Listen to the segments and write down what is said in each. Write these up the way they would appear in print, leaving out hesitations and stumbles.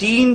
3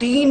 3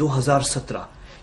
2017,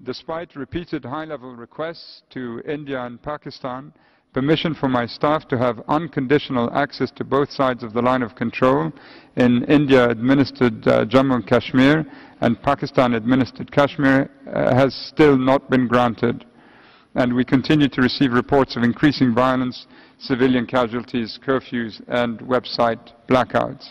Despite repeated high-level requests to India and Pakistan, permission for my staff to have unconditional access to both sides of the line of control in India-administered Jammu and Kashmir and Pakistan-administered Kashmir has still not been granted. And we continue to receive reports of increasing violence, civilian casualties, curfews and website blackouts.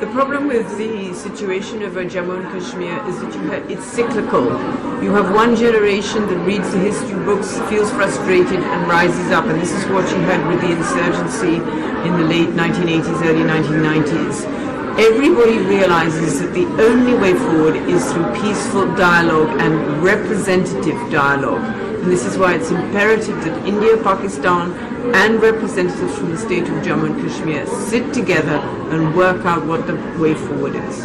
The problem with the situation of Jammu and Kashmir is that it's cyclical. You have one generation that reads the history books, feels frustrated and rises up, and this is what you had with the insurgency in the late 1980s, early 1990s. everybody realizes that the only way forward is through peaceful dialogue and representative dialogue. And this is why it's imperative that India, Pakistan and representatives from the state of Jammu and Kashmir sit together and work out what the way forward is.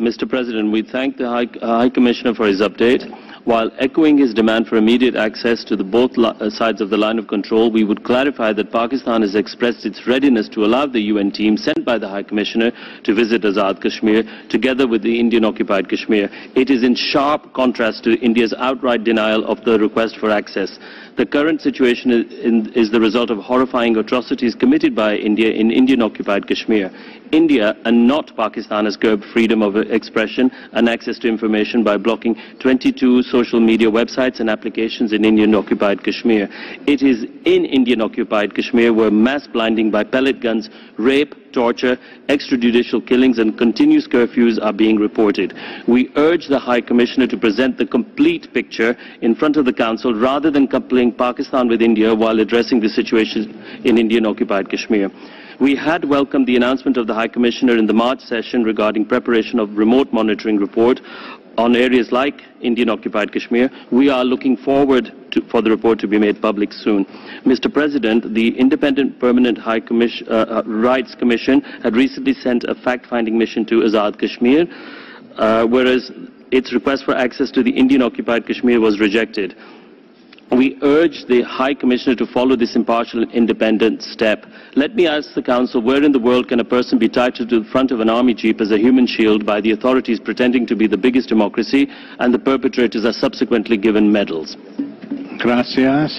Mr. President, we thank the High Commissioner for his update. While echoing his demand for immediate access to the both sides of the line of control, we would clarify that Pakistan has expressed its readiness to allow the UN team sent by the High Commissioner to visit Azad Kashmir together with the Indian-occupied Kashmir. It is in sharp contrast to India's outright denial of the request for access. The current situation is the result of horrifying atrocities committed by India in Indian-occupied Kashmir. India and not Pakistan has curbed freedom of expression and access to information by blocking 22 social media websites and applications in Indian-occupied Kashmir. It is in Indian-occupied Kashmir where mass blinding by pellet guns, rape, torture, extrajudicial killings and continuous curfews are being reported. We urge the High Commissioner to present the complete picture in front of the Council rather than coupling Pakistan with India while addressing the situation in Indian-occupied Kashmir. We had welcomed the announcement of the High Commissioner in the March session regarding preparation of remote monitoring report on areas like Indian-occupied Kashmir. We are looking forward for the report to be made public soon. Mr. President, the Independent Permanent Rights Commission had recently sent a fact-finding mission to Azad Kashmir, whereas its request for access to the Indian-occupied Kashmir was rejected. We urge the High Commissioner to follow this impartial and independent step. Let me ask the Council, where in the world can a person be tied to the front of an army jeep as a human shield by the authorities pretending to be the biggest democracy, and the perpetrators are subsequently given medals? Gracias.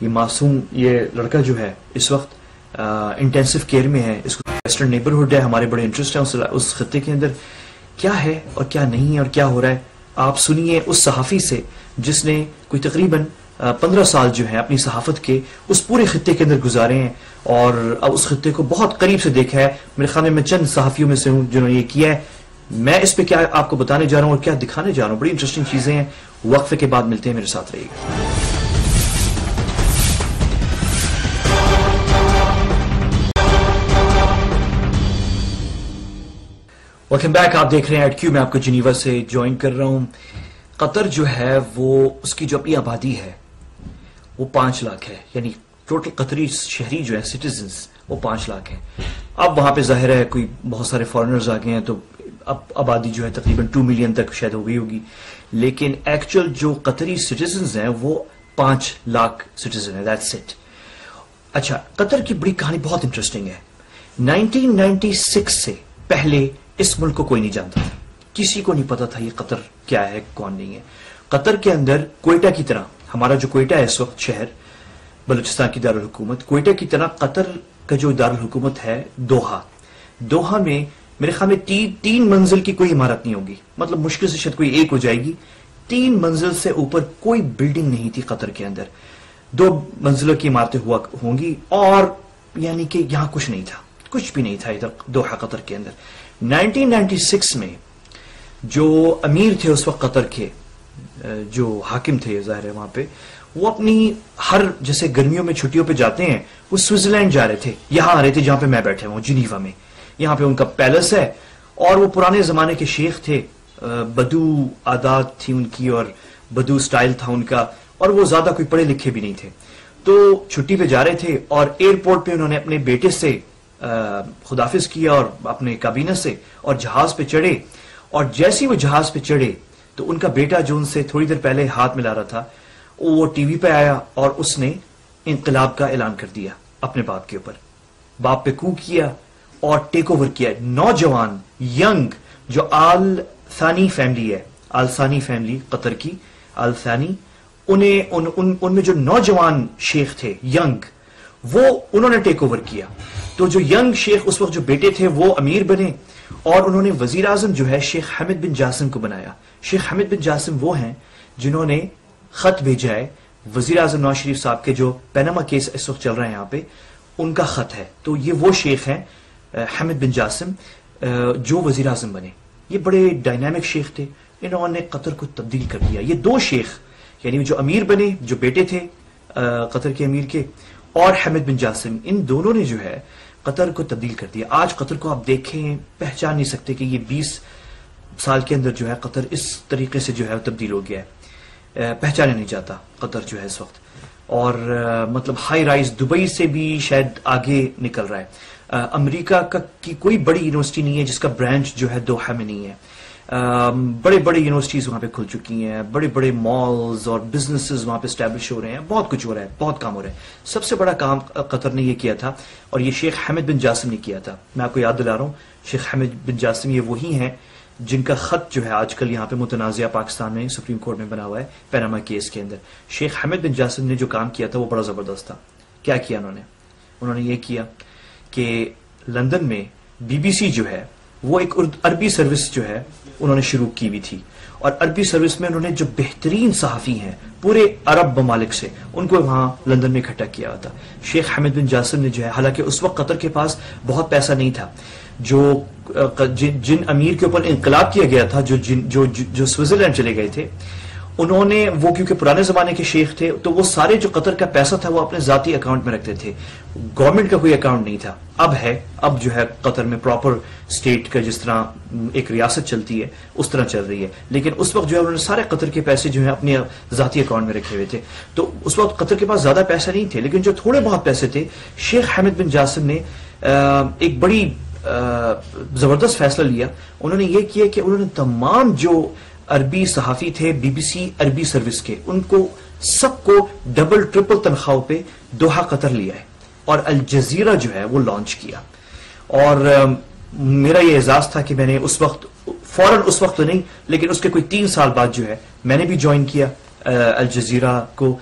یہ معصوم یہ لڑکا جو ہے اس وقت intensive care میں ہے. اس کو ویسٹرن نیبرہڈ ہے, ہمارے بڑے انٹرسٹ ہیں اس خطے کے اندر کیا ہے اور کیا نہیں ہے اور کیا ہو رہا ہے. آپ سنیے اس صحافی سے جس نے کوئی تقریباً 15 سال جو ہے اپنی صحافت کے اس پورے خطے کے اندر گزارے ہیں اور اب اس خطے کو بہت قریب سے دیکھا ہے. میرے خیال میں چند صحافیوں میں سے ہوں جنہوں نے یہ کیا ہے. میں اس پہ کیا آپ کو بتانے جا رہا ہوں اور کیا دکھانے جا رہا ہوں, بڑی انٹرسٹنگ چیزیں ہیں. وقفے کے بعد ملتے ہیں, میرے ساتھ رہیے گا. ویلکم بیک, آپ دیکھ رہے ہیں ایٹ کیو. میں آپ کو جنیوا سے جوائن کر رہا ہوں. قطر جو ہے وہ اس کی جو اپنی آبادی ہے وہ 5 لاکھ ہے, یعنی ٹوٹل قطری شہری جو ہے سٹیزنز وہ 5 لاکھ ہیں. اب وہاں پہ ظاہر ہے کوئی بہت سارے فارنرز آ گئے ہیں تو اب آبادی جو ہے تقریباً 2 ملین تک شاید ہو گئی ہوگی, لیکن ایکچوئل جو قطری سٹیزنز ہیں وہ 5 لاکھ سٹیزن ہیں. That's it. اچھا, قطر کی بڑی کہانی بہت انٹرسٹنگ ہے. 1996 سے پہلے اس ملک کو کوئی نہیں جانتا تھا, کسی کو نہیں پتا تھا یہ قطر کیا ہے کون نہیں ہے. قطر کے اندر کوئٹہ کی طرح, ہمارا جو کوئٹہ ہے اس وقت شہر بلوچستان کی دارالحکومت, کوئٹہ کی طرح قطر کا جو دارالحکومت ہے دوحہ میں میرے خیال میں 3 منزل کی کوئی عمارت نہیں ہوگی, مطلب مشکل سے شاید کوئی ایک ہو جائے گی. 3 منزل سے اوپر کوئی بلڈنگ نہیں تھی قطر کے اندر. 2 منزلوں کی عمارتیں ہوں گی اور یعنی کہ یہاں کچھ نہیں تھا, کچھ بھی نہیں تھا ادھر دوحہ قطر کے اندر. 1996 میں جو امیر تھے اس وقت قطر کے, جو حاکم تھے ظاہر ہے وہاں پہ, وہ اپنی ہر جیسے گرمیوں میں چھٹیوں پہ جاتے ہیں وہ سوئٹزرلینڈ جا رہے تھے, یہاں آ رہے تھے جہاں پہ میں بیٹھا ہوں جنیوا میں. یہاں پہ ان کا پیلس ہے اور وہ پرانے زمانے کے شیخ تھے, بدو عادات تھی ان کی اور بدو سٹائل تھا ان کا, اور وہ زیادہ کوئی پڑھے لکھے بھی نہیں تھے. تو چھٹی پہ جا رہے تھے اور ایئرپورٹ پہ انہوں نے اپنے بیٹے سے خدافظ کیا اور اپنے کابینہ سے, اور جہاز پہ چڑھے. اور جیسے وہ جہاز پہ چڑھے تو ان کا بیٹا جو ان سے تھوڑی دیر پہلے ہاتھ ملا رہا تھا وہ ٹی وی پہ آیا اور اس نے انقلاب کا اعلان کر دیا اپنے باپ کے اوپر. باپ پہ کو کیا اور ٹیک اوور کیا. نوجوان ینگ جو آل ثانی فیملی ہے, آل ثانی فیملی قطر کی, آل ثانی, ان میں جو نوجوان شیخ تھے ینگ, وہ انہوں نے ٹیک اوور کیا. تو جو ینگ شیخ اس وقت جو بیٹے تھے وہ امیر بنے اور انہوں نے وزیر اعظم جو ہے شیخ حمد بن جاسم کو بنایا. شیخ حمد بن جاسم وہ ہیں جنہوں نے خط بھیجا ہے وزیر اعظم نواز شریف صاحب کے, جو پیناما کیس اس وقت چل رہے ہیں یہاں پہ, ان کا خط ہے. تو یہ وہ شیخ ہیں حمد بن جاسم جو وزیر اعظم بنے. یہ بڑے ڈائنامک شیخ تھے, انہوں نے قطر کو تبدیل کر دیا. یہ 2 شیخ یعنی جو امیر بنے, جو بیٹے تھے قطر کے امیر کے, اور حمد بن جاسم, ان دونوں نے جو ہے قطر کو تبدیل کر دیا. آج قطر کو آپ دیکھیں پہچان نہیں سکتے کہ یہ 20 سال کے اندر جو ہے قطر اس طریقے سے جو ہے تبدیل ہو گیا ہے. پہچانے نہیں جاتا قطر جو ہے اس وقت, اور مطلب ہائی رائز دبئی سے بھی شاید آگے نکل رہا ہے. امریکہ کی کوئی بڑی یونیورسٹی نہیں ہے جس کا برانچ جو ہے دوحہ میں نہیں ہے. بڑے بڑے یونیورسٹیز وہاں پہ کھل چکی ہیں, بڑے بڑے مالز اور بزنسز وہاں پہ اسٹیبلش ہو رہے ہیں, بہت کچھ ہو رہا ہے, بہت کام ہو رہا ہے. سب سے بڑا کام قطر نے یہ کیا تھا اور یہ شیخ حمد بن جاسم نے کیا تھا. میں آپ کو یاد دلا رہا ہوں, شیخ حمد بن جاسم یہ وہی ہیں جن کا خط جو ہے آج کل یہاں پہ متنازعہ پاکستان میں سپریم کورٹ میں بنا ہوا ہے پیناما کیس کے اندر. شیخ حمد بن جاسم نے جو کام کیا تھا وہ بڑا زبردست تھا. کیا کیا انہوں نے یہ کیا کہ لندن میں بی بی سی جو ہے وہ ایک عربی سروس جو ہے انہوں نے شروع کی ہوئی تھی, اور عربی سروس میں انہوں نے جو بہترین صحافی ہیں پورے عرب ممالک سے ان کو وہاں لندن میں اکٹھا کیا ہوتا. شیخ حمد بن جاسم نے جو ہے, حالانکہ اس وقت قطر کے پاس بہت پیسہ نہیں تھا, جن امیر کے اوپر انقلاب کیا گیا تھا, جو سوئٹزرلینڈ چلے گئے تھے, انہوں نے وہ کیونکہ پرانے زمانے کے شیخ تھے تو وہ سارے جو قطر کا پیسہ تھا وہ اپنے ذاتی اکاؤنٹ میں رکھتے تھے, گورنمنٹ کا کوئی اکاؤنٹ نہیں تھا. اب ہے, اب جو ہے قطر میں پراپر اسٹیٹ کا جس طرح ایک ریاست چلتی ہے اس طرح چل رہی ہے, لیکن اس وقت جو ہے انہوں نے سارے قطر کے پیسے جو ہیں اپنے ذاتی اکاؤنٹ میں رکھے ہوئے تھے. تو اس وقت قطر کے پاس زیادہ پیسہ نہیں تھے, لیکن جو تھوڑے بہت پیسے تھے, شیخ حمد بن جاسم نے ایک بڑی زبردست فیصلہ لیا. انہوں نے یہ کیا کہ انہوں نے تمام جو عربی صحافی تھے بی بی سی عربی سروس کے, ان کو سب کو ڈبل ٹرپل تنخواہوں پہ دوحہ قطر لیا ہے اور الجزیرہ جو ہے وہ لانچ کیا. اور میرا یہ اعزاز تھا کہ میں نے اس وقت فوراً, اس وقت تو نہیں لیکن اس کے کوئی 3 سال بعد جو ہے میں نے بھی جوائن کیا الجزیرہ کو.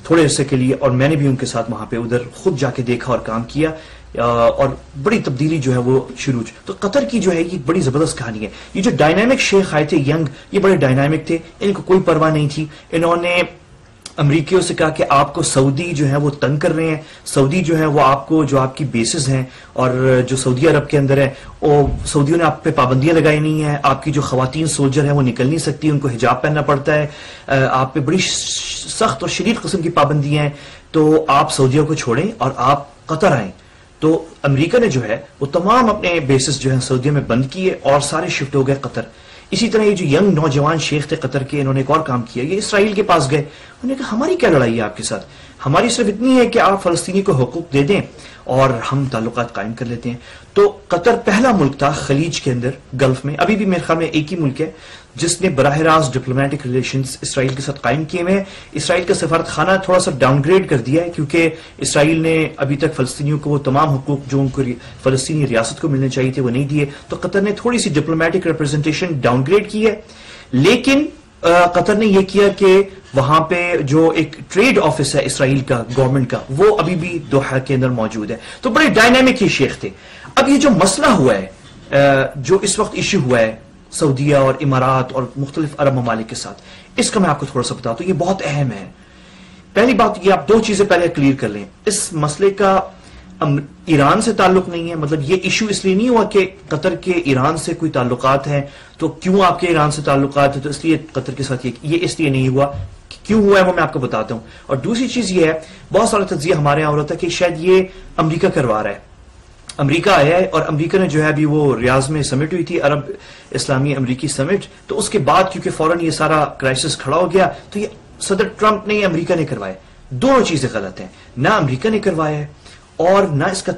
تھوڑے عرصے کے لیے, اور میں نے بھی ان کے ساتھ وہاں پہ ادھر خود جا کے دیکھا اور کام کیا, اور بڑی تبدیلی جو ہے وہ شروع. تو قطر کی جو ہے یہ بڑی زبردست کہانی ہے. یہ جو ڈائنامک شیخ آئے تھے ینگ, یہ بڑے ڈائنامک تھے, ان کو کوئی پرواہ نہیں تھی. انہوں نے امریکیوں سے کہا کہ آپ کو سعودی جو ہے وہ تنگ کر رہے ہیں, سعودی جو ہے وہ آپ کو, جو آپ کی بیسز ہیں اور جو سعودی عرب کے اندر ہے, وہ سعودیوں نے آپ پہ پابندیاں لگائی نہیں ہیں. آپ کی جو خواتین سولجر ہیں وہ نکل نہیں سکتی, ان کو حجاب پہننا پڑتا ہے, آپ پہ بڑی سخت اور شدید قسم کی پابندیاں ہیں. تو آپ سعودیوں کو چھوڑیں اور آپ قطر آئیں. تو امریکہ نے جو ہے وہ تمام اپنے بیسز جو ہیں سعودیہ میں بند کیے اور سارے شفٹ ہو گئے قطر. اسی طرح یہ جو ینگ نوجوان شیخ تھے قطر کے, انہوں نے ایک اور کام کیا, یہ اسرائیل کے پاس گئے. انہوں نے کہا ہماری کیا لڑائی ہے آپ کے ساتھ, ہماری صرف اتنی ہے کہ آپ فلسطینی کو حقوق دے دیں اور ہم تعلقات قائم کر لیتے ہیں. تو قطر پہلا ملک تھا خلیج کے اندر, گلف میں, ابھی بھی میرے خیال میں ایک ہی ملک ہے جس نے براہ راست ڈپلومیٹک ریلیشنز اسرائیل کے ساتھ قائم کیے ہوئے ہیں. اسرائیل کا سفارت خانہ تھوڑا سا ڈاؤن گریڈ کر دیا ہے کیونکہ اسرائیل نے ابھی تک فلسطینیوں کو وہ تمام حقوق جو ان کو فلسطینی ریاست کو ملنے چاہیے تھے وہ نہیں دیے. تو قطر نے تھوڑی سی ڈپلومیٹک ریپرزنٹیشن ڈاؤن گریڈ کی ہے, لیکن قطر نے یہ کیا کہ وہاں پہ جو ایک ٹریڈ آفس ہے اسرائیل کا گورنمنٹ کا, وہ ابھی بھی دوحہ کے اندر موجود ہے. تو بڑے ڈائنامک ہی شیخ تھے. اب یہ جو مسئلہ ہوا ہے, جو اس وقت ایشو ہوا ہے سعودیہ اور امارات اور مختلف عرب ممالک کے ساتھ, اس کا میں آپ کو تھوڑا سا بتاتا ہوں. یہ بہت اہم ہے. پہلی بات یہ, آپ دو چیزیں پہلے کلیئر کر لیں. اس مسئلے کا ایران سے تعلق نہیں ہے, مطلب یہ ایشو اس لیے نہیں ہوا کہ قطر کے ایران سے کوئی تعلقات ہیں تو کیوں آپ کے ایران سے تعلقات ہیں تو اس لیے قطر کے ساتھ یہ اس لیے نہیں ہوا. کیوں ہوا ہے وہ میں آپ کو بتاتا ہوں. اور دوسری چیز یہ ہے, بہت سارا تجزیہ ہمارے یہاں ہو رہا تھا کہ شاید یہ امریکہ کروا رہا ہے. امریکہ آیا ہے اور امریکہ نے جو ہے ابھی وہ ریاض میں سمٹ ہوئی تھی, عرب اسلامی امریکی سمٹ, تو اس کے بعد کیونکہ فوراً یہ سارا کرائسس کھڑا ہو گیا تو یہ صدر ٹرمپ نے, امریکہ نے کروایا. دونوں چیزیں غلط ہیں, نہ امریکہ نے کروایا ہے اور نہ اس کا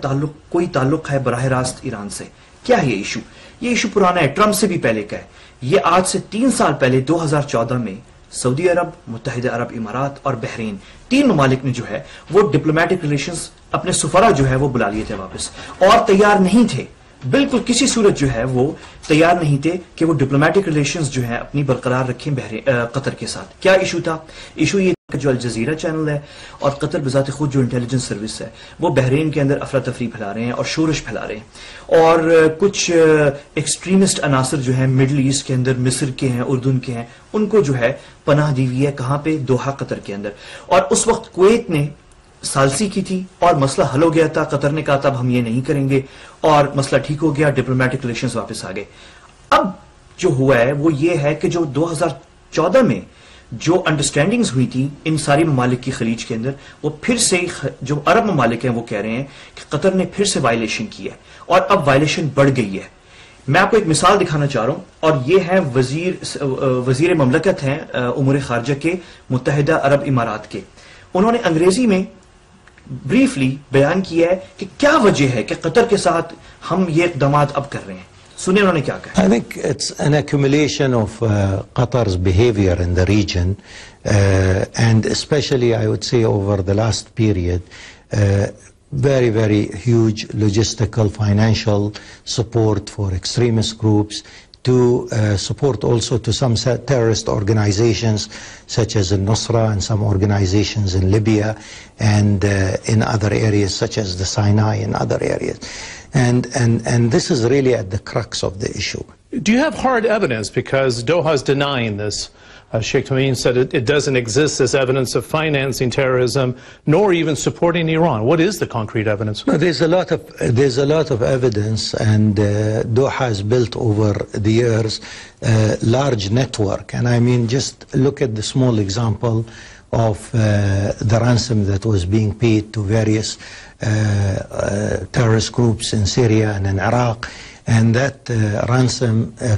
کوئی تعلق ہے براہ راست ایران سے. کیا ہے یہ ایشو؟ یہ ایشو پرانا ہے, ٹرمپ سے بھی پہلے کا ہے. یہ آج سے 3 سال پہلے 2014 میں سعودی عرب, متحدہ عرب امارات اور بحرین, 3 ممالک نے جو ہے وہ ڈپلومیٹک ریلیشنز اپنے سفراء جو ہے وہ بلا لیے تھے واپس, اور تیار نہیں تھے, بالکل کسی صورت جو ہے وہ تیار نہیں تھے کہ وہ ڈپلومیٹک ریلیشنز جو ہیں اپنی برقرار رکھیں قطر کے ساتھ. کیا ایشو تھا؟ ایشو یہ جو الجزیرہ چینل ہے اور قطر بذات خود جو انٹیلیجنس سروس ہے وہ بحرین کے اندر افراتفری پھیلا رہے ہیں اور شورش پھیلا رہے ہیں, اور کچھ ایکسٹریمسٹ عناصر جو ہیں مڈل ایسٹ کے اندر, مصر کے ہیں, اردن کے ہیں, ان کو جو ہے پناہ دی ہوئی ہے. کہاں پہ؟ دوحہ قطر کے اندر. اور اس وقت کویت نے ثالثی کی تھی اور مسئلہ حل ہو گیا تھا. قطر نے کہا تھا اب ہم یہ نہیں کریں گے اور مسئلہ ٹھیک ہو گیا, ڈپلومیٹک ریلیشنز واپس آ گئے. اب جو ہوا ہے وہ یہ ہے کہ جو 2014 میں جو انڈرسٹینڈنگز ہوئی تھی ان ساری ممالک کی خلیج کے اندر, وہ پھر سے جو عرب ممالک ہیں وہ کہہ رہے ہیں کہ قطر نے پھر سے وائلیشن کی ہے اور اب وائلیشن بڑھ گئی ہے. میں آپ کو ایک مثال دکھانا چاہ رہا ہوں, اور یہ ہے وزیر مملکت ہیں امور خارجہ کے متحدہ عرب امارات کے. انہوں نے انگریزی میں بریفلی بیان کیا ہے کہ کیا وجہ ہے کہ قطر کے ساتھ ہم یہ اقدامات اب کر رہے ہیں. سنیں انہوں نے کیا کہا. I think it's an accumulation of Qatar's behavior in the region and especially I would say over the last period very, very huge logistical, financial support for extremist groups, to support also to some terrorist organizations such as Al-Nusra and some organizations in Libya and in other areas such as the Sinai and other areas. And this is really at the crux of the issue. Do you have hard evidence? Because Doha is denying this. Sheikh Tamim said it doesn't exist as evidence of financing terrorism, nor even supporting Iran. What is the concrete evidence? No, there's a lot of evidence, and Doha has built over the years a large network. And I mean, just look at the small example of the ransom that was being paid to various terrorist groups in Syria and in Iraq. And that ransom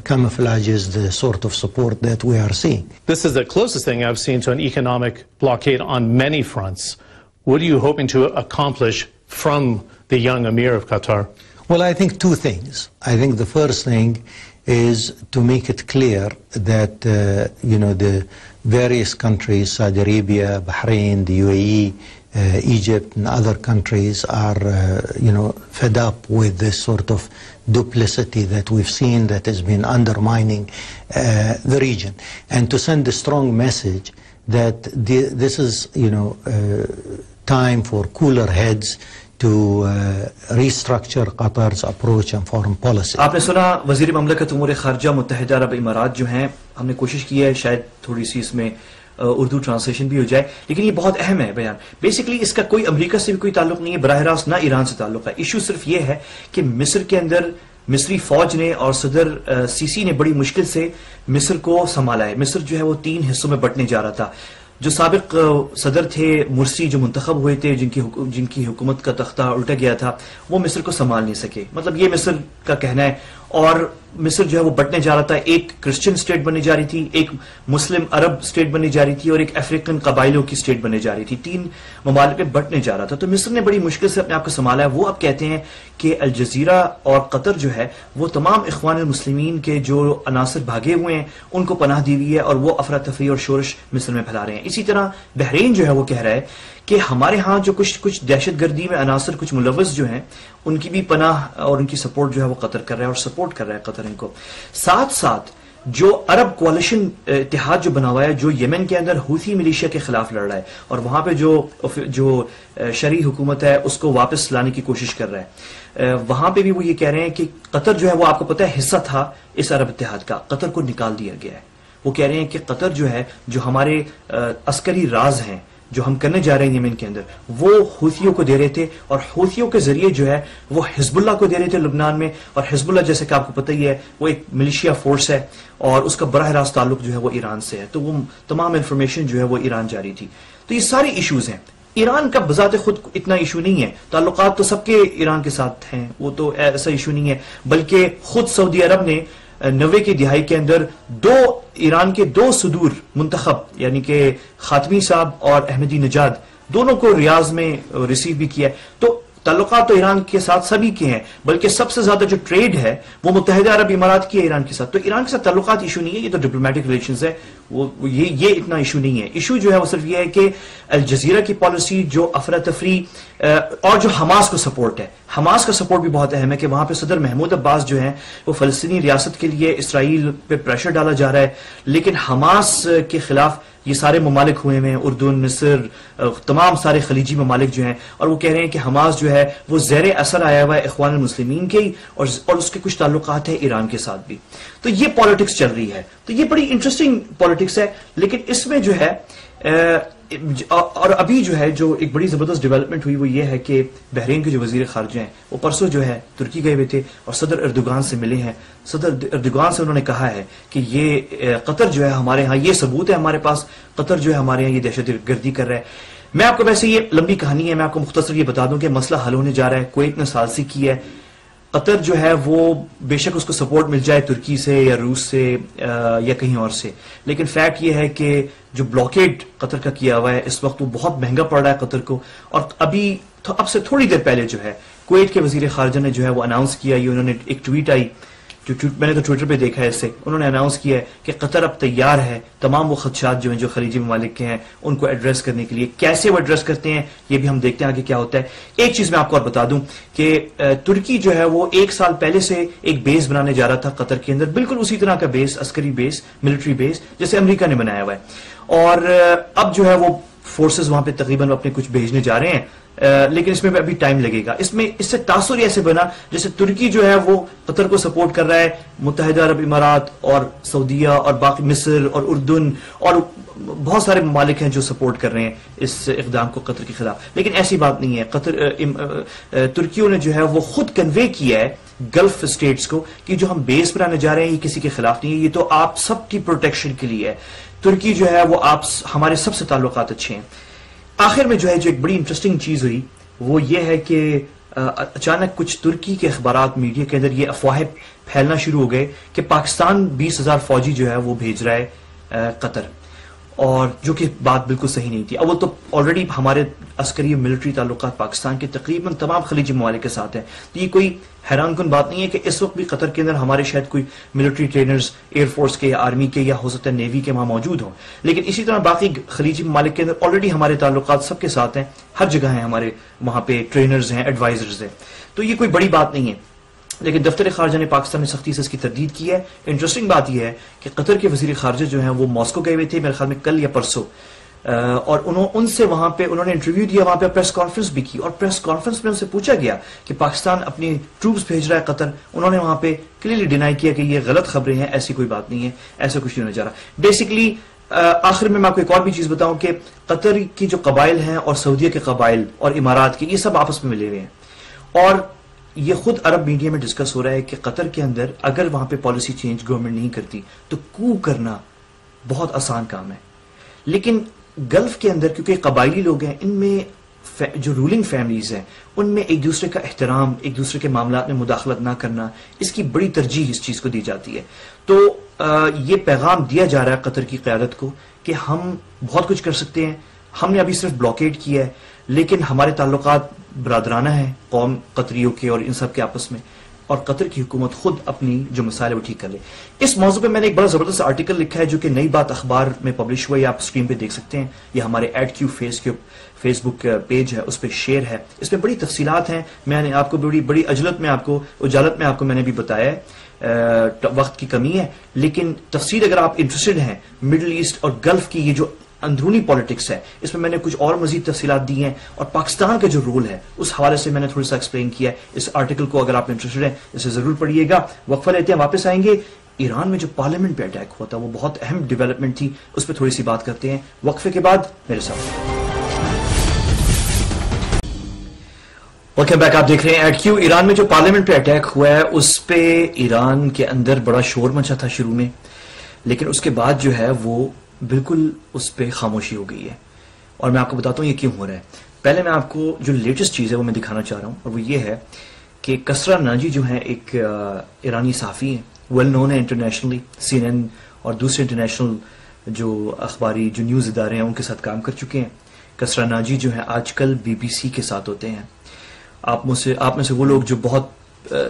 camouflages the sort of support that we are seeing. This is the closest thing I've seen to an economic blockade on many fronts. What are you hoping to accomplish from the young Emir of Qatar? Well, I think 2 things. I think the first thing is to make it clear that, the various countries, Saudi Arabia, Bahrain, the UAE, Egypt and other countries are, fed up with this sort of duplicity that we've seen that has been undermining the region. And to send a strong message that this is, time for cooler heads to restructure Qatar's approach and foreign policy. آپ نے سنا وزیر مملکت امور خارجہ متحدہ عرب امارات جو ہیں، ہم نے کوشش کی ہے شاید تھوڑی سی اس میں اردو ٹرانسلیشن بھی ہو جائے، لیکن یہ بہت اہم ہے بیان. بیسیکلی اس کا کوئی امریکہ سے بھی کوئی تعلق نہیں ہے، براہ راست نہ ایران سے تعلق ہے. ایشو صرف یہ ہے کہ مصر کے اندر مصری فوج نے اور صدر سیسی نے بڑی مشکل سے مصر کو سنبھالا ہے. مصر جو ہے وہ 3 حصوں میں بٹنے جا رہا تھا. جو سابق صدر تھے مرسی، جو منتخب ہوئے تھے، جن کی حکومت کا تختہ الٹا گیا تھا، وہ مصر کو سنبھال نہیں سکے. مطلب یہ مصر کا کہنا ہے. اور مصر جو ہے وہ بٹنے جا رہا تھا. ایک کرسچن سٹیٹ بننے جا رہی تھی، ایک مسلم عرب سٹیٹ بننے جا رہی تھی، اور ایک افریقن قبائلوں کی سٹیٹ بننے جا رہی تھی. 3 ممالک پہ بٹنے جا رہا تھا. تو مصر نے بڑی مشکل سے اپنے آپ کو سنبھالا ہے. وہ اب کہتے ہیں کہ الجزیرہ اور قطر جو ہے وہ تمام اخوان المسلمین کے جو عناصر بھاگے ہوئے ہیں ان کو پناہ دی ہوئی ہے، اور وہ افراتفری اور شورش مصر میں پھیلا رہے ہیں. اسی طرح بحرین جو ہے وہ کہہ رہا ہے کہ ہمارے ہاں جو کچھ دہشت گردی میں عناصر کچھ ملوث جو ہیں ان کی بھی پناہ اور ان کی سپورٹ جو ہے وہ قطر کر رہا ہے، اور سپورٹ کر رہا ہے قطر ان کو. ساتھ ساتھ جو عرب کوalition اتحاد جو بنا ہوا ہے، جو یمن کے اندر حوثی ملیشیا کے خلاف لڑ رہا ہے، اور وہاں پہ جو شرعی حکومت ہے اس کو واپس لانے کی کوشش کر رہا ہے، وہاں پہ بھی وہ یہ کہہ رہے ہیں کہ قطر جو ہے وہ آپ کو پتہ ہے حصہ تھا اس عرب اتحاد کا، قطر کو نکال دیا گیا ہے. وہ کہہ رہے ہیں کہ قطر جو ہے، جو ہمارے عسکری راز ہیں جو ہم کرنے جا رہے ہیں یمن کے اندر، وہ حوثیوں کو دے رہے تھے، اور حوثیوں کے ذریعے جو ہے وہ حزب اللہ کو دے رہے تھے لبنان میں. اور حزب اللہ جیسے کہ آپ کو پتہ ہی ہے وہ ایک ملیشیا فورس ہے، اور اس کا براہ راست تعلق جو ہے وہ ایران سے ہے. تو وہ تمام انفارمیشن جو ہے وہ ایران جاری تھی. تو یہ ساری ایشوز ہیں. ایران کا بذات خود اتنا ایشو نہیں ہے، تعلقات تو سب کے ایران کے ساتھ ہیں، وہ تو ایسا ایشو نہیں ہے. بلکہ خود سعودی عرب نے 90 کی دہائی کے اندر ایران کے 2 صدور منتخب، یعنی کہ خاتمی صاحب اور احمدی نژاد، دونوں کو ریاض میں ریسیو بھی کیا ہے. تو تعلقات تو ایران کے ساتھ سبھی کے ہیں، بلکہ سب سے زیادہ جو ٹریڈ ہے وہ متحدہ عرب امارات کی ہے ایران کے ساتھ. تو ایران کے ساتھ تعلقات ایشو نہیں ہے، یہ تو ڈپلومیٹک ریلیشنز ہے، یہ اتنا ایشو نہیں ہے. ایشو جو ہے وہ صرف یہ ہے کہ الجزیرہ کی پالیسی جو افراتفری اور جو حماس کو سپورٹ ہے، حماس کا سپورٹ بھی بہت اہم ہے کہ وہاں پہ صدر محمود عباس جو ہیں وہ فلسطینی ریاست کے لیے اسرائیل پہ پریشر ڈالا جا رہا ہے، لیکن حماس کے خلاف یہ سارے ممالک ہوئے ہیں، اردن، مصر، تمام سارے خلیجی ممالک جو ہیں، اور وہ کہہ رہے ہیں کہ حماس جو ہے وہ زیر اثر آیا ہوا ہے اخوان المسلمین کے، اور اس کے کچھ تعلقات ہیں ایران کے ساتھ بھی. تو یہ پالیٹکس چل رہی ہے. تو یہ بڑی انٹرسٹنگ پالیٹکس ہے. لیکن اس میں جو ہے اور ابھی جو ہے جو ایک بڑی زبردست ڈیولپمنٹ ہوئی وہ یہ ہے کہ بحرین کے جو وزیر خارجہ ہیں وہ پرسوں جو ہے ترکی گئے ہوئے تھے اور صدر اردوغان سے ملے ہیں. صدر اردوغان سے انہوں نے کہا ہے کہ یہ قطر جو ہے ہمارے ہاں، یہ ثبوت ہے ہمارے پاس، قطر جو ہے ہمارے ہاں یہ دہشت گردی کر رہا ہے. میں آپ کو ویسے یہ لمبی کہانی ہے، میں آپ کو مختصر یہ بتا دوں کہ مسئلہ حل ہونے جا رہا ہے. کویت نے ثالثی کی ہے. قطر جو ہے وہ بے شک اس کو سپورٹ مل جائے ترکی سے یا روس سے یا کہیں اور سے، لیکن فیکٹ یہ ہے کہ جو بلاکیڈ قطر کا کیا ہوا ہے اس وقت وہ بہت مہنگا پڑ رہا ہے قطر کو. اور اب سے تھوڑی دیر پہلے جو ہے کویت کے وزیر خارجہ نے جو ہے وہ اناؤنس کیا، یہ انہوں نے ایک ٹویٹ آئی جو میں نے تو ٹویٹر پہ دیکھا ہے، اس سے انہوں نے اناؤنس کیا ہے کہ قطر اب تیار ہے تمام وہ خدشات جو ہیں جو خلیجی ممالک کے ہیں ان کو ایڈریس کرنے کے لیے. کیسے وہ ایڈریس کرتے ہیں یہ بھی ہم دیکھتے ہیں آگے کیا ہوتا ہے. ایک چیز میں آپ کو اور بتا دوں کہ ترکی جو ہے وہ 1 سال پہلے سے ایک بیس بنانے جا رہا تھا قطر کے اندر، بالکل اسی طرح کا بیس، عسکری بیس، ملٹری بیس جیسے امریکہ نے بنایا ہوا ہے. اور اب جو ہے وہ فورسز وہاں پہ تقریباً اپنے کچھ بھیجنے جا رہے ہیں، لیکن اس میں ابھی ٹائم لگے گا. اس سے تاثر ایسے بنا جیسے ترکی جو ہے وہ قطر کو سپورٹ کر رہا ہے، متحدہ عرب امارات اور سعودیہ اور باقی مصر اور اردن اور بہت سارے ممالک ہیں جو سپورٹ کر رہے ہیں اس اقدام کو قطر کے خلاف. لیکن ایسی بات نہیں ہے. ترکیوں نے جو ہے وہ خود کنوے کیا ہے گلف اسٹیٹس کو کہ جو ہم بیس بنانے جا رہے ہیں یہ کسی کے خلاف نہیں ہے، یہ تو آپ سب کی پروٹیکشن کے لیے ہے. ترکی جو ہے وہ ہمارے سب سے تعلقات اچھے ہیں. آخر میں جو ہے جو ایک بڑی انٹرسٹنگ چیز ہوئی وہ یہ ہے کہ اچانک کچھ ترکی کے اخبارات میڈیا کے اندر یہ افواہیں پھیلنا شروع ہو گئے کہ پاکستان 20,000 فوجی جو ہے وہ بھیج رہا ہے قطر، اور جو کہ بات بالکل صحیح نہیں تھی. اب وہ تو آلریڈی ہمارے عسکری اور ملٹری تعلقات پاکستان کے تقریباً تمام خلیجی ممالک کے ساتھ ہیں. تو یہ کوئی حیران کن بات نہیں ہے کہ اس وقت بھی قطر کے اندر ہمارے شاید کوئی ملٹری ٹرینرز ایئر فورس کے یا آرمی کے یا ہو سکتا ہے نیوی کے وہاں موجود ہوں، لیکن اسی طرح باقی خلیجی ممالک کے اندر آلریڈی ہمارے تعلقات سب کے ساتھ ہیں، ہر جگہ ہیں ہمارے وہاں پہ ٹرینرز ہیں، ایڈوائزرز ہیں. تو یہ کوئی بڑی بات نہیں ہے. لیکن دفتر خارجہ نے پاکستان میں سختی سے اس کی تردید کی ہے. انٹرسٹنگ بات یہ ہے کہ قطر کے وزیر خارجہ جو ہیں وہ ماسکو گئے ہوئے تھے میرے خیال میں کل یا پرسوں. اور ان سے وہاں پہ انہوں نے انٹرویو دیا, وہاں پہ پریس کانفرنس بھی کی, اور پریس کانفرنس میں ان سے پوچھا گیا کہ پاکستان اپنی ٹروپس بھیج رہا ہے قطر. انہوں نے وہاں پہ کلیئرلی ڈینائی کیا کہ یہ غلط خبریں ہیں, ایسی کوئی بات نہیں ہے, ایسا کچھ نہیں ہونے جا رہا. بیسکلی آخر میں آپ کو ایک اور بھی چیز بتاؤں کہ قطر کی جو قبائل ہیں اور سعودیہ کے قبائل اور امارات کے, یہ سب آپس میں ملے ہوئے ہیں, اور یہ خود عرب میڈیا میں ڈسکس ہو رہا ہے کہ قطر کے اندر اگر وہاں پہ پالیسی چینج گورنمنٹ نہیں کرتی تو کو کرنا بہت آسان کام ہے. لیکن گلف کے اندر کیونکہ قبائلی لوگ ہیں, ان میں جو رولنگ فیملیز ہیں ان میں ایک دوسرے کا احترام, ایک دوسرے کے معاملات میں مداخلت نہ کرنا, اس کی بڑی ترجیح اس چیز کو دی جاتی ہے. تو یہ پیغام دیا جا رہا ہے قطر کی قیادت کو کہ ہم بہت کچھ کر سکتے ہیں, ہم نے ابھی صرف بلاکیڈ کیا ہے, لیکن ہمارے تعلقات برادرانہ ہیں قوم قطریوں کے اور ان سب کے آپس میں, اور قطر کی حکومت خود اپنی جو مسائل وہ ٹھیک کر لے. اس موضوع پہ میں نے ایک بڑا زبردست آرٹیکل لکھا ہے جو کہ نئی بات اخبار میں پبلش ہوا ہے, آپ اسکرین پہ دیکھ سکتے ہیں. یہ ہمارے @Q فیس بک پیج ہے, اس پہ شیئر ہے. اس میں بڑی تفصیلات ہیں, میں نے آپ کو بڑی اجالت میں آپ کو میں نے بھی بتایا ہے. وقت کی کمی ہے, لیکن تفصیل اگر آپ انٹرسٹڈ ہیں مڈل ایسٹ اور گلف کی یہ جو اندرونی پالیٹکس ہے, اس میں نے کچھ اور مزید تفصیلات دی ہیں, اور پاکستان کا جو رول ہے اس حوالے سے میں نے تھوڑا سا ایکسپلین کیا ہے. اس آرٹیکل کو اگر آپ انٹرسٹڈ ہیں اسے ضرور پڑھیے گا. وقفہ لیتے ہیں, واپس آئیں گے. ایران میں جو پارلیمنٹ پہ اٹیک ہوا تھا وہ بہت اہم ڈیولپمنٹ تھی, اس پہ تھوڑی سی بات کرتے ہیں وقفے کے بعد میرے ساتھ. ویلکم بیک, آپ دیکھ رہے ہیں @Q. ایران میں جو پارلیمنٹ پہ اٹیک ہوا ہے اس پہ ایران کے اندر بڑا شور مچا تھا شروع میں, لیکن اس کے بعد جو ہے وہ بالکل اس پہ خاموشی ہو گئی ہے, اور میں آپ کو بتاتا ہوں یہ کیوں ہو رہا ہے. پہلے میں آپ کو جو لیٹسٹ چیز ہے وہ میں دکھانا چاہ رہا ہوں, اور وہ یہ ہے کہ کسرا ناجی جو ہیں ایک ایرانی صحافی ہیں, ویل نون ہے انٹرنیشنلی, CNN اور دوسرے انٹرنیشنل جو اخباری جو نیوز ادارے ہیں ان کے ساتھ کام کر چکے ہیں. کسرا ناجی جو ہیں آج کل BBC کے ساتھ ہوتے ہیں. آپ میں سے وہ لوگ جو بہت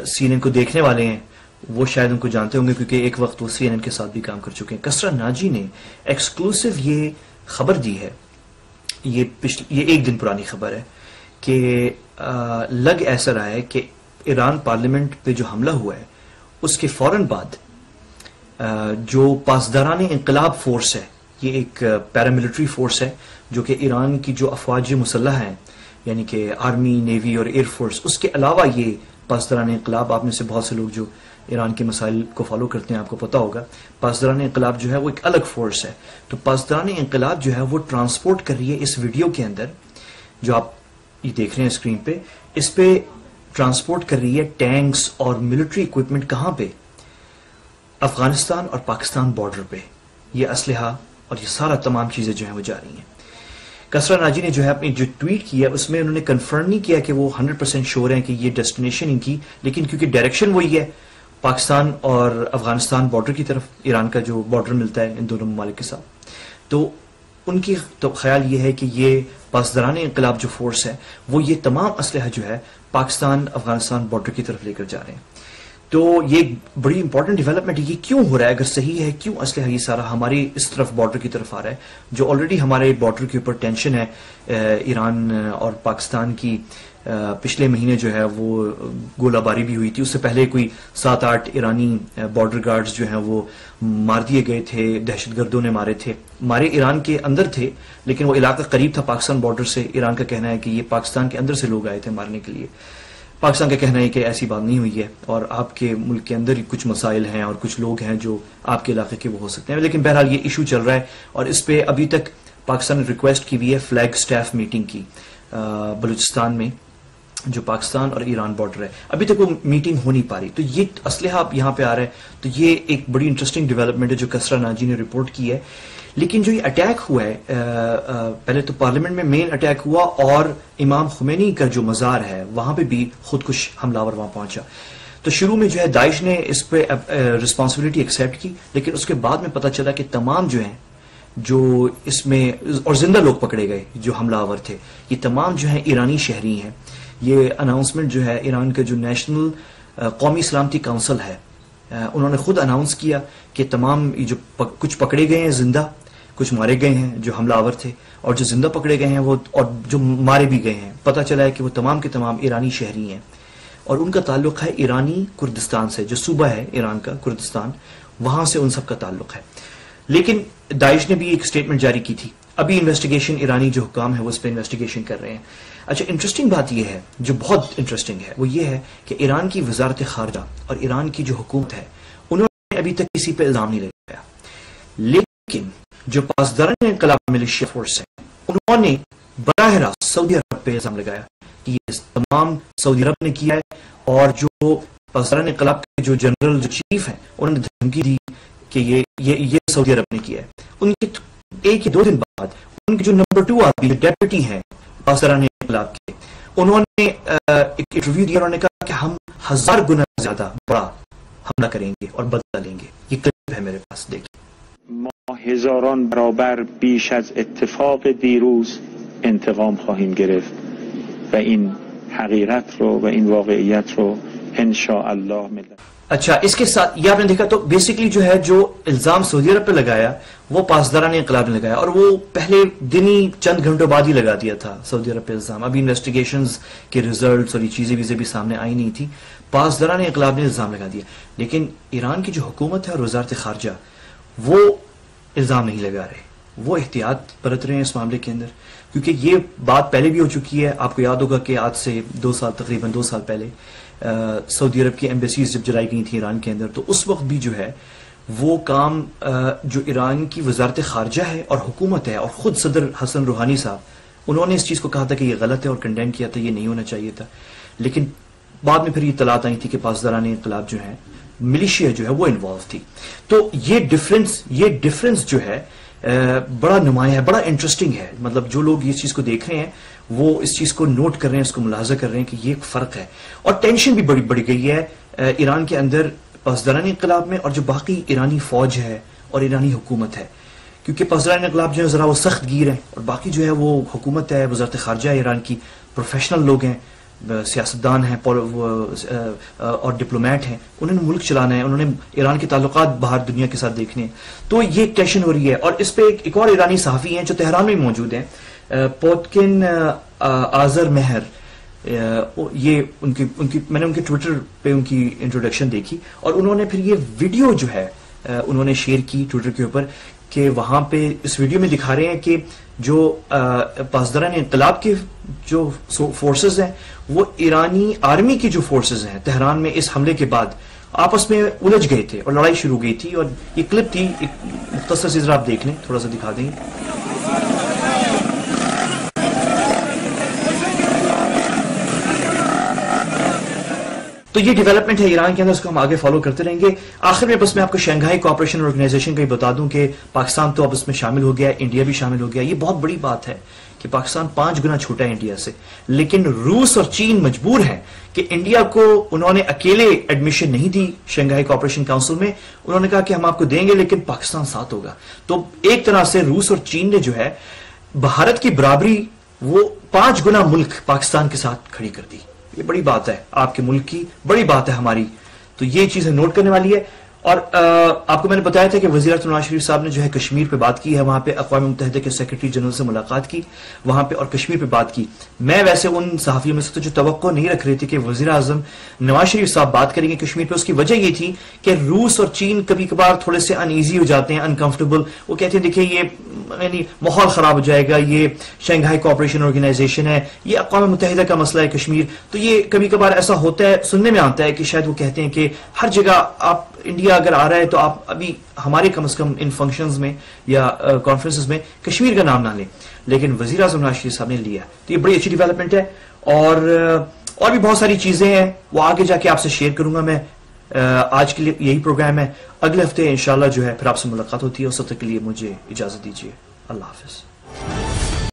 CNN کو دیکھنے والے ہیں وہ شاید ان کو جانتے ہوں گے, کیونکہ ایک وقت وہ CNN کے ساتھ بھی کام کر چکے ہیں. کسرا ناجی نے ایکسکلوسیو یہ خبر دی ہے, یہ ایک دن پرانی خبر ہے, کہ لگ ایسا رہا ہے کہ ایران پارلیمنٹ پہ جو حملہ ہوا ہے اس کے فوراً بعد جو پاسداران انقلاب فورس ہے, یہ ایک پیراملٹری فورس ہے جو کہ ایران کی جو افواج مسلح ہیں, یعنی کہ آرمی, نیوی اور ایئر فورس, اس کے علاوہ یہ پاسداران انقلاب, آپ میں سے بہت سے لوگ جو ایران کے مسائل کو فالو کرتے ہیں آپ کو پتا ہوگا, پاسداران انقلاب جو ہے وہ ایک الگ فورس ہے. تو پاسداران انقلاب جو ہے وہ ٹرانسپورٹ کر رہی ہے اس ویڈیو کے اندر جو آپ یہ دیکھ رہے ہیں اسکرین پہ, اس پہ ٹرانسپورٹ کر رہی ہے ٹینکس اور ملٹری اکوپمنٹ. کہاں پہ؟ افغانستان اور پاکستان بارڈر پہ یہ اسلحہ اور یہ سارا تمام چیزیں جو ہیں وہ جا رہی ہیں. کسرا ناجی نے جو ہے اپنی جو ٹویٹ کیا اس میں انہوں نے کنفرم نہیں کیا کہ وہ 100% شور ہیں کہ یہ ڈیسٹینیشن ان کی, لیکن کیونکہ ڈائریکشن وہی ہے پاکستان اور افغانستان بارڈر کی طرف, ایران کا جو بارڈر ملتا ہے ان دونوں ممالک کے ساتھ, تو ان کی تو خیال یہ ہے کہ یہ پاسداران انقلاب جو فورس ہے وہ یہ تمام اسلحہ جو ہے پاکستان افغانستان بارڈر کی طرف لے کر جا رہے ہیں. تو یہ بڑی امپورٹنٹ ڈیولپمنٹ ہے. یہ کیوں ہو رہا ہے؟ اگر صحیح ہے کیوں اسلحہ یہ سارا ہماری اس طرف بارڈر کی طرف آ رہا ہے, جو آلریڈی ہمارے بارڈر کے اوپر ٹینشن ہے ایران اور پاکستان کی. پچھلے مہینے جو ہے وہ گولہ باری بھی ہوئی تھی, اس سے پہلے کوئی 7-8 ایرانی بارڈر گارڈز جو ہیں وہ مار دیے گئے تھے, دہشت گردوں نے مارے تھے. مارے ایران کے اندر تھے لیکن وہ علاقہ قریب تھا پاکستان بارڈر سے. ایران کا کہنا ہے کہ یہ پاکستان کے اندر سے لوگ آئے تھے مارنے کے لیے. پاکستان کا کہنا ہے کہ ایسی بات نہیں ہوئی ہے, اور آپ کے ملک کے اندر کچھ مسائل ہیں اور کچھ لوگ ہیں جو آپ کے علاقے کے وہ ہو سکتے ہیں. لیکن بہرحال یہ ایشو چل رہا ہے, اور اس پہ ابھی تک پاکستان نے ریکویسٹ کی ہوئی ہے فلیگ سٹاف میٹنگ کی بلوچستان میں جو پاکستان اور ایران بارڈر ہے. ابھی تک وہ میٹنگ ہو نہیں پا رہی. تو یہ اسلحہ یہاں پہ آ رہا ہے, تو یہ ایک بڑی انٹرسٹنگ ڈیولپمنٹ ہے جو کسرا ناجی نے رپورٹ کی ہے. لیکن جو یہ اٹیک ہوا ہے, پہلے تو پارلیمنٹ میں مین اٹیک ہوا, اور امام خمینی کا جو مزار ہے وہاں پہ بھی خودکش حملہ آور وہاں پہنچا. تو شروع میں جو ہے داعش نے اس پہ رسپانسبلٹی ایکسیپٹ کی, لیکن اس کے بعد میں پتہ چلا کہ تمام جو ہیں جو اس میں اور زندہ لوگ پکڑے گئے جو حملہ آور تھے, یہ تمام جو ہیں ایرانی شہری ہیں. یہ اناؤنسمنٹ جو ہے ایران کا جو نیشنل قومی سلامتی کونسل ہے, انہوں نے خود اناؤنس کیا کہ تمام جو کچھ پکڑے گئے ہیں زندہ, کچھ مارے گئے ہیں جو حملہ آور تھے, اور جو زندہ پکڑے گئے ہیں وہ اور جو مارے بھی گئے ہیں, پتہ چلا ہے کہ وہ تمام کے تمام ایرانی شہری ہیں, اور ان کا تعلق ہے ایرانی کردستان سے, جو صوبہ ہے ایران کا کردستان, وہاں سے ان سب کا تعلق ہے. لیکن داعش نے بھی ایک سٹیٹمنٹ جاری کی تھی ابھی انویسٹیگیشن ایرانی جو حکام ہے وہ اس پہ انویسٹیگیشن کر رہے ہیں. اچھا انٹرسٹنگ بات یہ ہے, جو بہت انٹرسٹنگ ہے وہ یہ ہے کہ ایران کی وزارت خارجہ اور ایران کی جو حکومت ہے انہوں نے ابھی تک کسی پہ الزام نہیں لگایا, لیکن جو پاسداران انقلاب ملیشیا فورس ہے انہوں نے براہ راست سعودی عرب پہ الزام لگایا کہ یہ تمام سعودی عرب نے کیا ہے, اور جو پاسداران انقلاب کے جو جنرل جو چیف ہیں انہوں نے دھمکی دی کہ یہ سعودی عرب نے کیا ہے. ان کے ایک یا دو دن بعد ان کے جو نمبر 2 آدمی جو ڈیپٹی ہیں پاسداران انقلاب کے, انہوں نے ایک انٹرویو دیا, انہوں نے کہا کہ ہم 1000 گنا زیادہ بڑا حملہ کریں گے اور بدلہ لیں گے. یہ کلپ ہے میرے پاس, دیکھیں. ما هزاران برابر بیش از اتفاق دیروز انتقام خواهیم گرفت و این حقیقت رو و این واقعیت رو انشاءاللہ ملت. اچھا اس کے ساتھ یہ آپ نے دیکھا تو بیسیکلی جو ہے جو الزام سعودی عرب پہ لگایا وہ پاسداران انقلاب نے لگایا, اور وہ پہلے دن ہی چند گھنٹوں بعد ہی لگا دیا تھا سعودی عرب پہ الزام. ابھی انویسٹیگیشنز کے ریزلٹس اور یہ چیزیں ویزیں بھی سامنے آئی نہیں تھی, پاسداران انقلاب نے الزام لگا دیا. لیکن ایران کی جو حکومت ہے اور وزارت خارجہ وہ الزام نہیں لگا رہے, وہ احتیاط برت رہے ہیں اس معاملے کے اندر, کیونکہ یہ بات پہلے بھی ہو چکی ہے. آپ کو یاد ہوگا کہ آج سے تقریباً 2 سال پہلے سعودی عرب کی ایمبیسیز جب جلائی گئی تھی ایران کے اندر, تو اس وقت بھی جو ہے وہ کام جو ایران کی وزارت خارجہ ہے اور حکومت ہے اور خود صدر حسن روحانی صاحب انہوں نے اس چیز کو کہا تھا کہ یہ غلط ہے اور کنڈیم کیا تھا, یہ نہیں ہونا چاہیے تھا. لیکن بعد میں پھر یہ اطلاعات آئی تھی کہ پاسداران انقلاب جو ہیں ملیشیا جو ہے وہ انوالو تھی. تو یہ ڈفرنس جو ہے بڑا نمایاں ہے, بڑا انٹرسٹنگ ہے. مطلب جو لوگ اس چیز کو دیکھ رہے ہیں وہ اس چیز کو نوٹ کر رہے ہیں, اس کو ملاحظہ کر رہے ہیں کہ یہ ایک فرق ہے. اور ٹینشن بھی بڑھ گئی ہے ایران کے اندر پاسداران انقلاب میں اور جو باقی ایرانی فوج ہے اور ایرانی حکومت ہے, کیونکہ پاسداران انقلاب جو ہے ذرا وہ سخت گیر ہیں, اور باقی جو ہے وہ حکومت ہے, وزارت خارجہ ہے ایران کی, پروفیشنل لوگ ہیں, سیاستدان ہیں اور ڈپلومیٹ ہیں, انہوں نے ملک چلانا ہے, انہوں نے ایران کے تعلقات باہر دنیا کے ساتھ دیکھنے ہیں. تو یہ ایک ٹینشن ہو رہی ہے. اور اس پہ ایک اور ایرانی صحافی ہیں جو تہران میں موجود ہیں, پوتکن آذر مہر, یہ میں نے ان کے ٹویٹر پہ ان کی انٹروڈکشن دیکھی, اور انہوں نے پھر یہ ویڈیو جو ہے انہوں نے شیئر کی ٹویٹر کے اوپر کہ وہاں پہ اس ویڈیو میں دکھا رہے ہیں کہ جو پاسداران انقلاب کے جو فورسز ہیں وہ ایرانی آرمی کی جو فورسز ہیں تہران میں اس حملے کے بعد آپس میں الجھ گئے تھے اور لڑائی شروع گئی تھی. اور یہ کلپ تھی, ایک مختصر سی ذرا آپ دیکھ لیں, تھوڑا سا دکھا دیں. تو یہ ڈیولپمنٹ ہے ایران کے اندر, اس کو ہم آگے فالو کرتے رہیں گے. آخر میں بس میں آپ کو شنگھائی کوآپریشن آرگنائزیشن کا یہ بتا دوں کہ پاکستان تو اب اس میں شامل ہو گیا, انڈیا بھی شامل ہو گیا. یہ بہت بڑی بات ہے کہ پاکستان 5 گنا چھوٹا ہے انڈیا سے, لیکن روس اور چین مجبور ہیں کہ انڈیا کو انہوں نے اکیلے ایڈمیشن نہیں دی شنگھائی کوآپریشن کاؤنسل میں. انہوں نے کہا کہ ہم آپ کو دیں گے لیکن پاکستان ساتھ ہوگا. تو ایک طرح سے روس اور چین نے جو ہے بھارت کی برابری وہ 5 گنا ملک پاکستان کے ساتھ کھڑی کر دی. یہ بڑی بات ہے, آپ کے ملک کی بڑی بات ہے ہماری. تو یہ چیزیں نوٹ کرنے والی ہے. اور آپ کو میں نے بتایا تھا کہ وزیر اعظم نواز شریف صاحب نے جو ہے کشمیر پہ بات کی ہے, وہاں پہ اقوام متحدہ کے سیکرٹری جنرل سے ملاقات کی وہاں پہ اور کشمیر پہ بات کی. میں ویسے ان صحافیوں میں سے تو جو توقع نہیں رکھ رہی تھی کہ وزیر اعظم نواز شریف صاحب بات کریں گے کشمیر پہ, اس کی وجہ یہ تھی کہ روس اور چین کبھی کبھار تھوڑے سے ان ایزی ہو جاتے ہیں, انکمفرٹیبل. وہ کہتے ہیں دیکھیں یہ یعنی ماحول خراب ہو جائے گا, یہ شنگھائی کوآپریشن آرگنائزیشن ہے, یہ اقوام متحدہ کا مسئلہ ہے کشمیر. تو یہ کبھی کبھار ایسا ہوتا ہے, سننے میں آتا ہے کہ شاید وہ کہتے ہیں کہ ہر جگہ آپ انڈیا اگر آ رہا ہے تو آپ ابھی ہمارے کم از کم ان فنکشنز میں یا کانفرنسز میں کشمیر کا نام نہ لیں. لیکن وزیر اعظم نواز شریف صاحب نے لیا, تو یہ بڑی اچھی ڈیولپمنٹ ہے. اور بھی بہت ساری چیزیں ہیں وہ آگے جا کے آپ سے شیئر کروں گا میں. آج کے لیے یہی پروگرام ہے, اگلے ہفتے انشاءاللہ جو ہے پھر آپ سے ملاقات ہوتی ہے. اس وقت کے لیے مجھے اجازت دیجیے. اللہ حافظ.